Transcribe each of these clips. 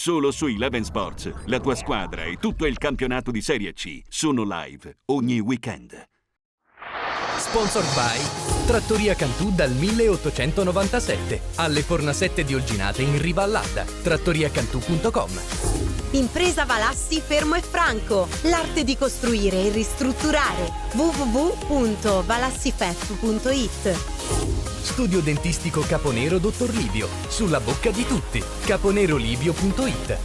Solo su Eleven Sports, la tua squadra e tutto il campionato di Serie C sono live ogni weekend. Sponsored by Trattoria Cantù dal 1897. Alle Fornasette di Olginate in Riva All'Adda. trattoriacantù.com. Impresa Valassi Fermo e Franco. L'arte di costruire e ristrutturare. www.valassifef.it. Studio dentistico Caponero Dottor Livio. Sulla bocca di tutti. caponerolivio.it.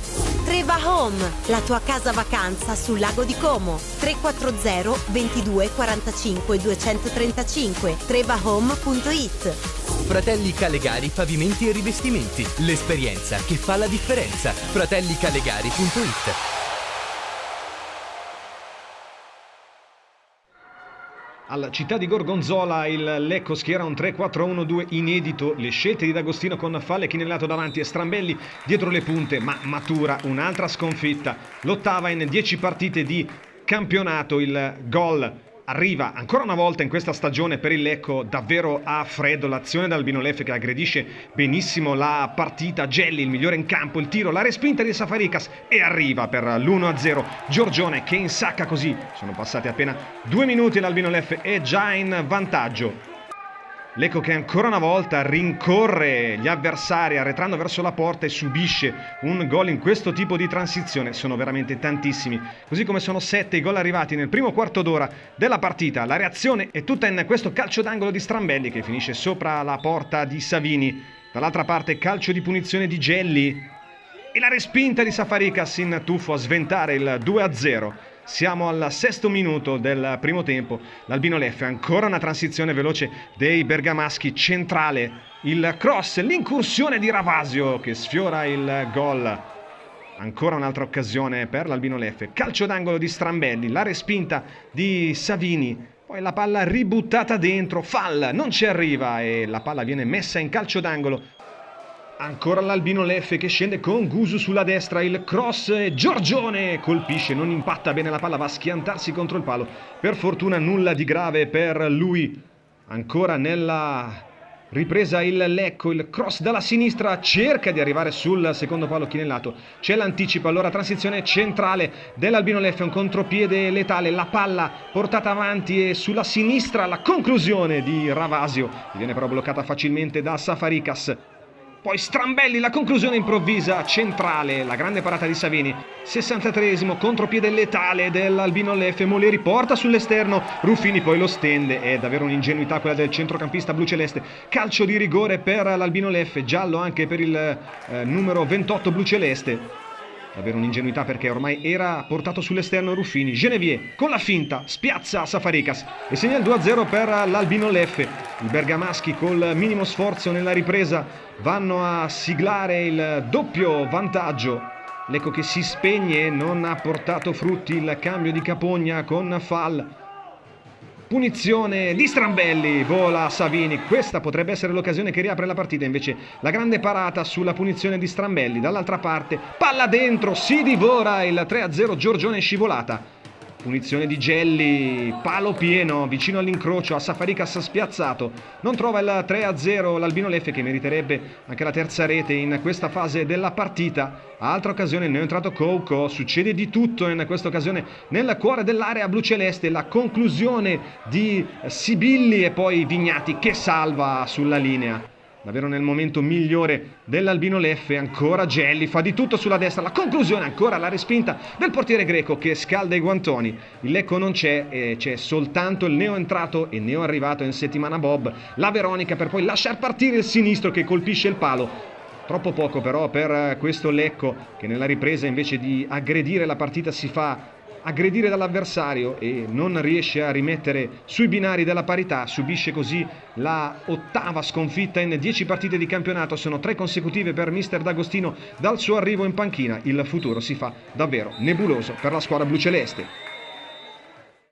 Treva Home, la tua casa vacanza sul lago di Como. 340 22 45 235. trevahome.it. Fratelli Calegari Pavimenti e Rivestimenti. L'esperienza che fa la differenza. fratellicalegari.it. Alla città di Gorgonzola il Lecco schiera un 3-4-1-2 inedito, le scelte di D'Agostino con Falle chinellato davanti e Strambelli dietro le punte, ma matura un'altra sconfitta, l'ottava in 10 partite di campionato. Il gol arriva ancora una volta in questa stagione per il Lecco, davvero a freddo, l'azione d'Albino Leffe che aggredisce benissimo la partita, Gelli il migliore in campo, il tiro, la respinta di Safaricas e arriva per l'1-0 Giorgione che insacca così. Sono passati appena 2 minuti e l'Albino Leffe è già in vantaggio. Lecco che ancora una volta rincorre gli avversari arretrando verso la porta e subisce un gol in questo tipo di transizione. Sono veramente tantissimi, così come sono 7 i gol arrivati nel primo quarto d'ora della partita. La reazione è tutta in questo calcio d'angolo di Strambelli che finisce sopra la porta di Savini. Dall'altra parte calcio di punizione di Gelli e la respinta di Safaricas in tuffo a sventare il 2-0. Siamo al 6° minuto del primo tempo, l'Albino Leffe, ancora una transizione veloce dei bergamaschi, centrale, il cross, l'incursione di Ravasio che sfiora il gol. Ancora un'altra occasione per l'Albino Leffe, calcio d'angolo di Strambelli, la respinta di Savini, poi la palla ributtata dentro, Fall non ci arriva e la palla viene messa in calcio d'angolo. Ancora l'Albino Leffe che scende con Gusu sulla destra, il cross, Giorgione colpisce, non impatta bene la palla, va a schiantarsi contro il palo. Per fortuna nulla di grave per lui. Ancora nella ripresa il Lecco, il cross dalla sinistra, cerca di arrivare sul secondo palo chinellato. C'è l'anticipo, allora transizione centrale dell'Albino Leffe, un contropiede letale, la palla portata avanti e sulla sinistra la conclusione di Ravasio, che viene però bloccata facilmente da Safaricas. Poi Strambelli, la conclusione improvvisa, centrale, la grande parata di Savini. 63esimo, contropiede letale dell'Albino Leffe, Moleri porta sull'esterno, Ruffini poi lo stende, è davvero un'ingenuità quella del centrocampista bluceleste. Calcio di rigore per l'Albino Leffe, giallo anche per il numero 28 bluceleste. Davvero un'ingenuità perché ormai era portato sull'esterno Ruffini. Genevieve con la finta spiazza Safaricas e segna il 2-0 per l'Albino Leffe. I bergamaschi col minimo sforzo nella ripresa vanno a siglare il doppio vantaggio. Lecco che si spegne, non ha portato frutti il cambio di Capogna con Fall. Punizione di Strambelli, vola Savini, questa potrebbe essere l'occasione che riapre la partita, invece la grande parata sulla punizione di Strambelli, dall'altra parte palla dentro, si divora il 3-0, Giorgione scivolata. Punizione di Gelli, palo pieno, vicino all'incrocio, a Safaricas spiazzato. Non trova il 3-0 l'Albino Leffe che meriterebbe anche la terza rete in questa fase della partita. Altra occasione, ne è entrato Couco, succede di tutto in questa occasione nel cuore dell'area bluceleste. La conclusione di Sibilli e poi Vignati che salva sulla linea. Davvero nel momento migliore dell'Albino Leffe, ancora Gelli, fa di tutto sulla destra, la conclusione, ancora la respinta del portiere greco che scalda i guantoni. Il Lecco non c'è, e c'è soltanto il neoentrato e neoarrivato in settimana Bob, la Veronica, per poi lasciar partire il sinistro che colpisce il palo. Troppo poco però per questo Lecco che nella ripresa invece di aggredire la partita si fa aggredire dall'avversario e non riesce a rimettere sui binari della parità, subisce così la 8ª sconfitta in 10 partite di campionato, sono 3 consecutive per mister D'Agostino dal suo arrivo in panchina. Il futuro si fa davvero nebuloso per la squadra bluceleste.